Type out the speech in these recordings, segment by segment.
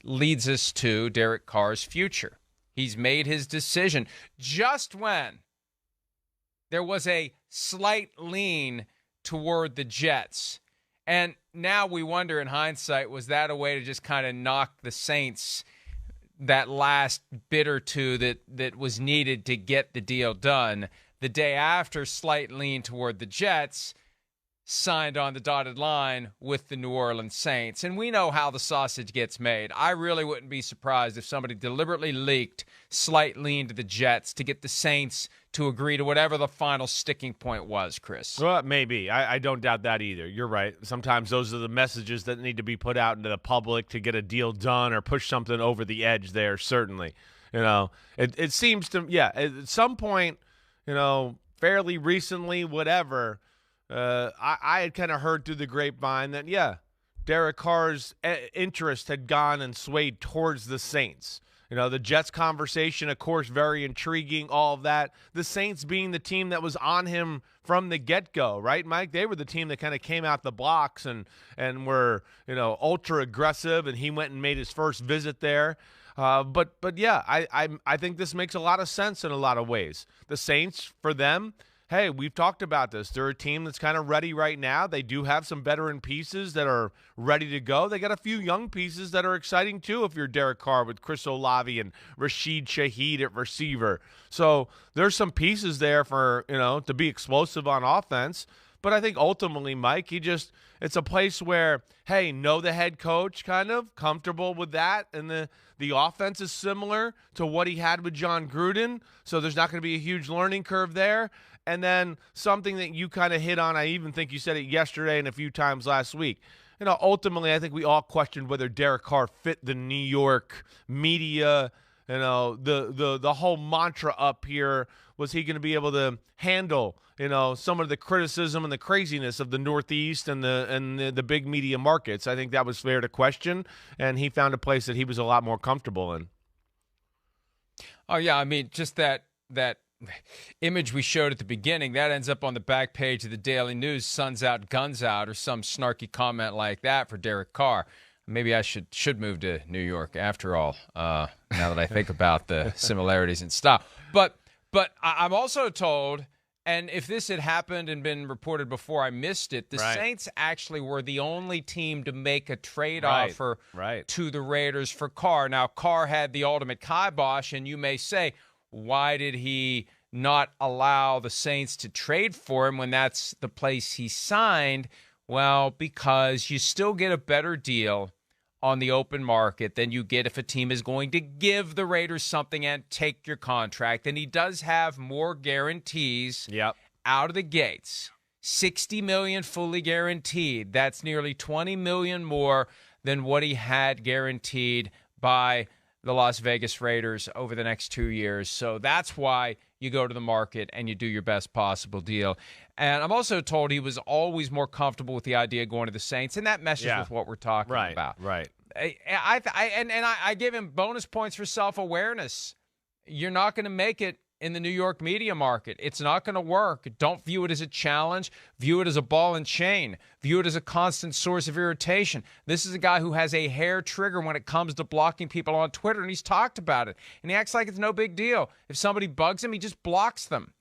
leads us to Derek Carr's future. He's made his decision just when there was a slight lean toward the Jets. And now we wonder in hindsight, was that a way to just kind of knock the Saints that last bit or two that was needed to get the deal done? The day after, slight lean toward the Jets, signed on the dotted line with the New Orleans Saints. And we know how the sausage gets made. I really wouldn't be surprised if somebody deliberately leaked slight lean to the Jets to get the Saints to agree to whatever the final sticking point was, Chris. Well, maybe. I don't doubt that either. You're right. Sometimes those are the messages that need to be put out into the public to get a deal done or push something over the edge there, certainly. It seems to, at some point, fairly recently, whatever, I had kind of heard through the grapevine that, Derek Carr's interest had gone and swayed towards the Saints. The Jets conversation, of course, very intriguing, all of that. The Saints being the team that was on him from the get-go, right, Mike? They were the team that kind of came out the blocks and were, ultra aggressive, and he went and made his first visit there. But I think this makes a lot of sense in a lot of ways. The Saints, for them, hey, we've talked about this. They're a team that's kind of ready right now. They do have some veteran pieces that are ready to go. They got a few young pieces that are exciting too if you're Derek Carr with Chris Olave and Rashid Shaheed at receiver. So there's some pieces there for, to be explosive on offense. But I think ultimately, Mike, it's a place where, hey, know the head coach, kind of comfortable with that. And the offense is similar to what he had with John Gruden. So there's not going to be a huge learning curve there. And then something that you kind of hit on, I even think you said it yesterday and a few times last week. Ultimately, I think we all questioned whether Derek Carr fit the New York media. The whole mantra up here, was he going to be able to handle, some of the criticism and the craziness of the Northeast and the big media markets? I think that was fair to question, and he found a place that he was a lot more comfortable in. Oh yeah, I mean, just that image we showed at the beginning, that ends up on the back page of the Daily News, "Suns out, guns out," or some snarky comment like that for Derek Carr. Maybe I should move to New York after all, now that I think about the similarities in style. But I'm also told, and if this had happened and been reported before I missed it, the Saints actually were the only team to make a trade offer to the Raiders for Carr. Now, Carr had the ultimate kibosh, and you may say, why did he not allow the Saints to trade for him when that's the place he signed? Well, because you still get a better deal on the open market than you get if a team is going to give the Raiders something and take your contract. And he does have more guarantees out of the gates. $60 million fully guaranteed. That's nearly $20 million more than what he had guaranteed by the Las Vegas Raiders over the next 2 years. So that's why you go to the market and you do your best possible deal. And I'm also told he was always more comfortable with the idea of going to the Saints, and that meshes with what we're talking about. Right. I give him bonus points for self-awareness. You're not going to make it in the New York media market. It's not going to work. Don't view it as a challenge. View it as a ball and chain. View it as a constant source of irritation. This is a guy who has a hair trigger when it comes to blocking people on Twitter, and he's talked about it. And he acts like it's no big deal. If somebody bugs him, he just blocks them.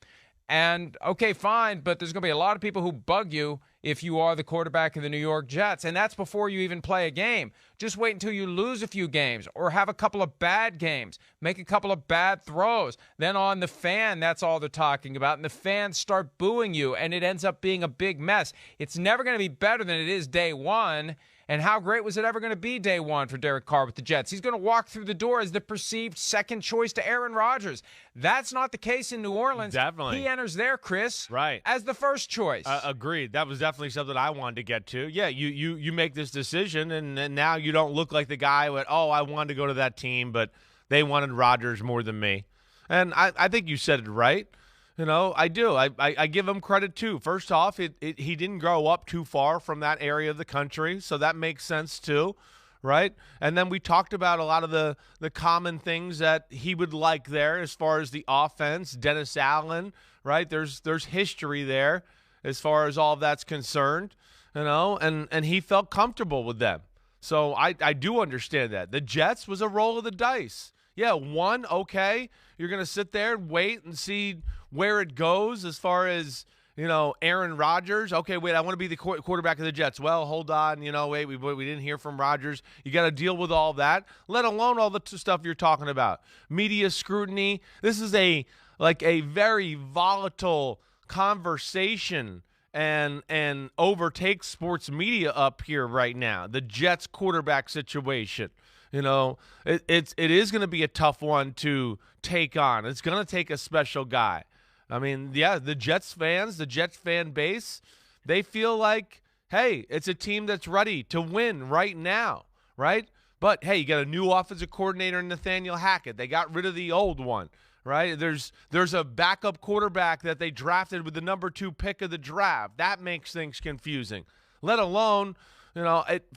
And, okay, fine, but there's going to be a lot of people who bug you if you are the quarterback of the New York Jets, and that's before you even play a game. Just wait until you lose a few games or have a couple of bad games, make a couple of bad throws. Then on the fan, that's all they're talking about, and the fans start booing you, and it ends up being a big mess. It's never going to be better than it is day one. And how great was it ever going to be day one for Derek Carr with the Jets? He's going to walk through the door as the perceived second choice to Aaron Rodgers. That's not the case in New Orleans. Definitely. He enters there, Chris, as the first choice. Agreed. That was definitely something I wanted to get to. Yeah, you make this decision, and now you don't look like the guy with, I wanted to go to that team, but they wanted Rodgers more than me. And I think you said it right. I do. I give him credit, too. First off, he didn't grow up too far from that area of the country, so that makes sense, too, right? And then we talked about a lot of the common things that he would like there as far as the offense, Dennis Allen, right? There's history there as far as all of that's concerned, and he felt comfortable with them. So I do understand that. The Jets was a roll of the dice. Yeah, one, okay. You're going to sit there and wait and see where it goes as far as, Aaron Rodgers. Okay, wait, I want to be the quarterback of the Jets. Well, hold on. Wait, we didn't hear from Rodgers. You got to deal with all that, let alone all the stuff you're talking about. Media scrutiny. This is a very volatile conversation and overtakes sports media up here right now. The Jets quarterback situation. It is going to be a tough one to take on. It's going to take a special guy. I mean, yeah, the Jets fans, the Jets fan base, they feel like, hey, it's a team that's ready to win right now, right? But, hey, you got a new offensive coordinator in Nathaniel Hackett. They got rid of the old one, right? There's a backup quarterback that they drafted with the number 2 pick of the draft. That makes things confusing, let alone –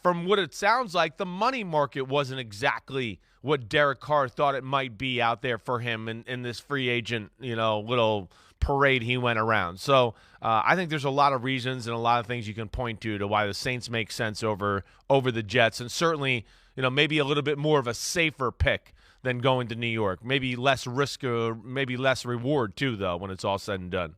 from what it sounds like, the money market wasn't exactly what Derek Carr thought it might be out there for him in this free agent, little parade he went around. So I think there's a lot of reasons and a lot of things you can point to why the Saints make sense over the Jets, and certainly, maybe a little bit more of a safer pick than going to New York. Maybe less risk or maybe less reward too, though, when it's all said and done.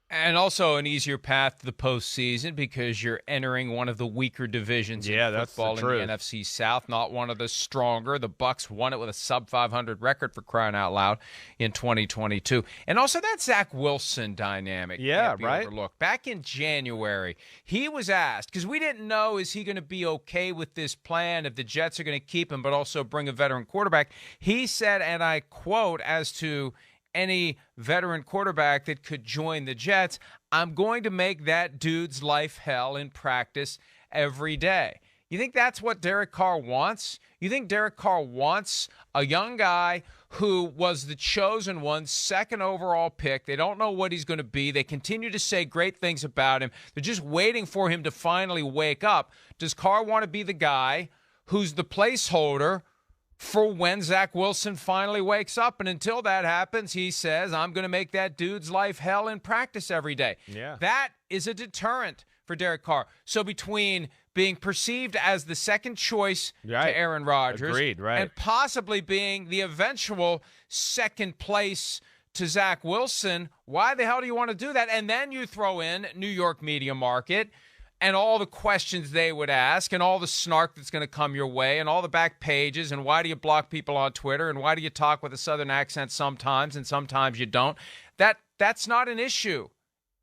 And also an easier path to the postseason because you're entering one of the weaker divisions in football in the NFC South, not one of the stronger. The Bucs won it with a sub-500 record, for crying out loud, in 2022. And also that Zach Wilson dynamic can't be overlooked. Back in January, he was asked, because we didn't know, is he going to be okay with this plan if the Jets are going to keep him but also bring a veteran quarterback? He said, and I quote, as to any veteran quarterback that could join the Jets, I'm going to make that dude's life hell in practice every day. You think that's what Derek Carr wants? You think Derek Carr wants a young guy who was the chosen one, 2nd overall pick? They don't know what he's going to be. They continue to say great things about him. They're just waiting for him to finally wake up. Does Carr want to be the guy who's the placeholder for when Zach Wilson finally wakes up? And until that happens, he says, I'm going to make that dude's life hell in practice every day. Yeah. That is a deterrent for Derek Carr. So between being perceived as the second choice to Aaron Rodgers and possibly being the eventual second place to Zach Wilson, why the hell do you want to do that? And then you throw in New York media market and all the questions they would ask and all the snark that's going to come your way and all the back pages and why do you block people on Twitter and why do you talk with a southern accent sometimes and sometimes you don't. That's not an issue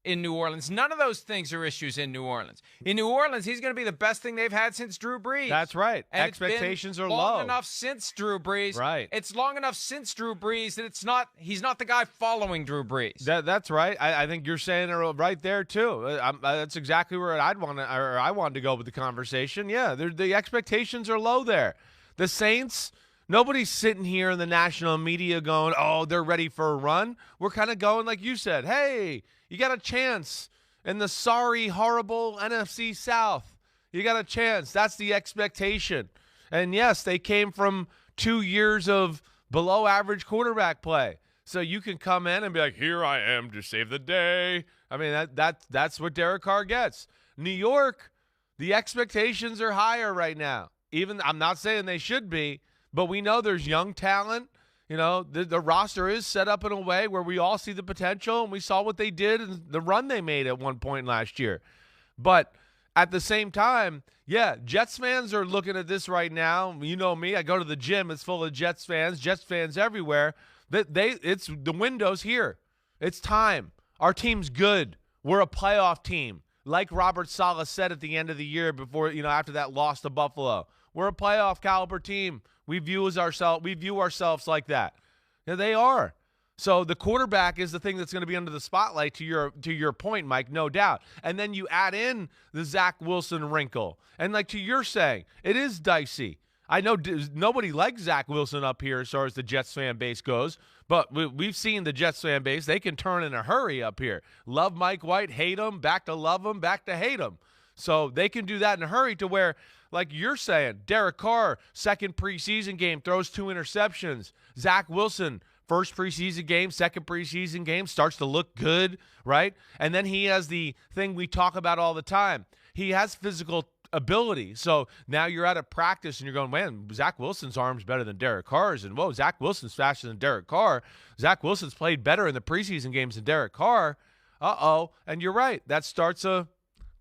in New Orleans. None of those things are issues in New Orleans. In New Orleans, he's going to be the best thing they've had since Drew Brees. That's right. And expectations are long low. enough since Drew Brees. Right. It's long enough since Drew Brees that he's not the guy following Drew Brees. That's right. I think you're saying it right there too. That's exactly where I wanted to go with the conversation. Yeah, the expectations are low there. The Saints, nobody's sitting here in the national media going, oh, they're ready for a run. We're kind of going like you said, hey, you got a chance in the sorry, horrible NFC South. You got a chance. That's the expectation. And, yes, they came from 2 years of below-average quarterback play. So you can come in and be like, here I am to save the day. I mean, that's what Derek Carr gets. New York, the expectations are higher right now. Even I'm not saying they should be, but we know there's young talent. You know, the roster is set up in a way where we all see the potential, and we saw what they did and the run they made at one point last year. But at the same time, yeah, Jets fans are looking at this right now. You know me, I go to the gym, it's full of Jets fans everywhere. It's the window's here. It's time. Our team's good. We're a playoff team. Like Robert Saleh said at the end of the year before, after that loss to Buffalo. We're a playoff caliber team. We view ourselves like that. Yeah, they are. So the quarterback is the thing that's going to be under the spotlight to your point, Mike, no doubt. And then you add in the Zach Wilson wrinkle. And like to your saying, it is dicey. I know nobody likes Zach Wilson up here as far as the Jets fan base goes, but we've seen the Jets fan base. They can turn in a hurry up here. Love Mike White, hate him, back to love him, back to hate him. So they can do that in a hurry to where, like you're saying, Derek Carr, second preseason game, throws 2 interceptions. Zach Wilson, first preseason game, second preseason game, starts to look good, right? And then he has the thing we talk about all the time. He has physical ability. So now you're out of practice and you're going, man, Zach Wilson's arm's better than Derek Carr's. And, whoa, Zach Wilson's faster than Derek Carr. Zach Wilson's played better in the preseason games than Derek Carr. Uh-oh. And you're right. That starts a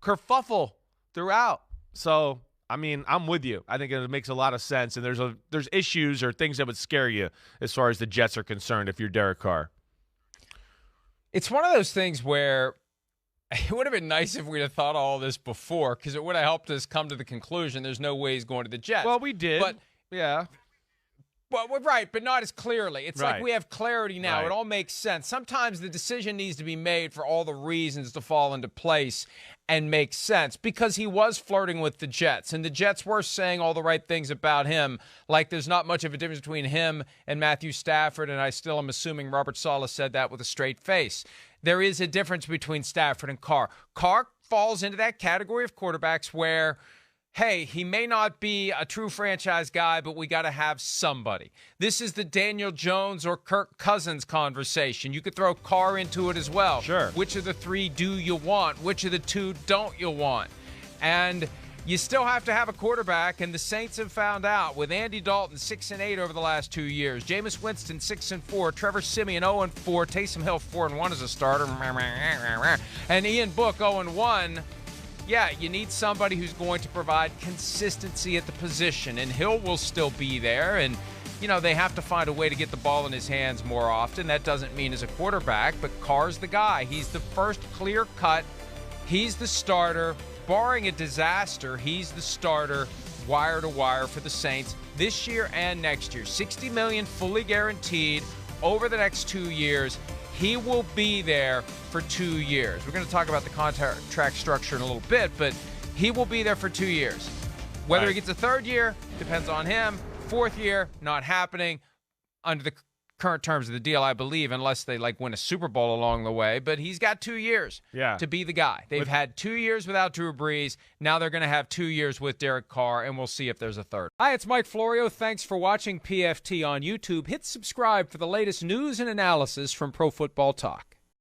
kerfuffle throughout. So, I mean, I'm with you. I think it makes a lot of sense. And there's issues or things that would scare you as far as the Jets are concerned if you're Derek Carr. It's one of those things where it would have been nice if we'd have thought all this before, because it would have helped us come to the conclusion there's no way he's going to the Jets. Well, we did. But, yeah. Well, right, but not as clearly. It's right. like we have clarity now. Right. It all makes sense. Sometimes the decision needs to be made for all the reasons to fall into place and make sense, because he was flirting with the Jets, and the Jets were saying all the right things about him, like there's not much of a difference between him and Matthew Stafford, and I still am assuming Robert Saleh said that with a straight face. There is a difference between Stafford and Carr. Carr falls into that category of quarterbacks where, hey, he may not be a true franchise guy, but we got to have somebody. This is the Daniel Jones or Kirk Cousins conversation. You could throw Carr into it as well. Sure. Which of the three do you want? Which of the two don't you want? And you still have to have a quarterback, and the Saints have found out with Andy Dalton 6-8 over the last 2 years, Jameis Winston 6-4, Trevor Siemian 0-4, Taysom Hill 4-1 as a starter, and Ian Book 0-1. Yeah, you need somebody who's going to provide consistency at the position, and Hill will still be there, and, you know, they have to find a way to get the ball in his hands more often. That doesn't mean as a quarterback, but Carr's the guy. He's the first clear cut. He's the starter. Barring a disaster, he's the starter wire to wire for the Saints this year and next year. $60 million fully guaranteed over the next 2 years. He will be there for 2 years. We're going to talk about the contract structure in a little bit, but he will be there for 2 years. Whether he gets a third year depends on him. Fourth year, not happening under the current terms of the deal, I believe, unless they win a Super Bowl along the way. But he's got 2 years to be the guy. They've had 2 years without Drew Brees. Now they're going to have 2 years with Derek Carr, and we'll see if there's a third. Hi, it's Mike Florio. Thanks for watching PFT on YouTube. Hit subscribe for the latest news and analysis from Pro Football Talk.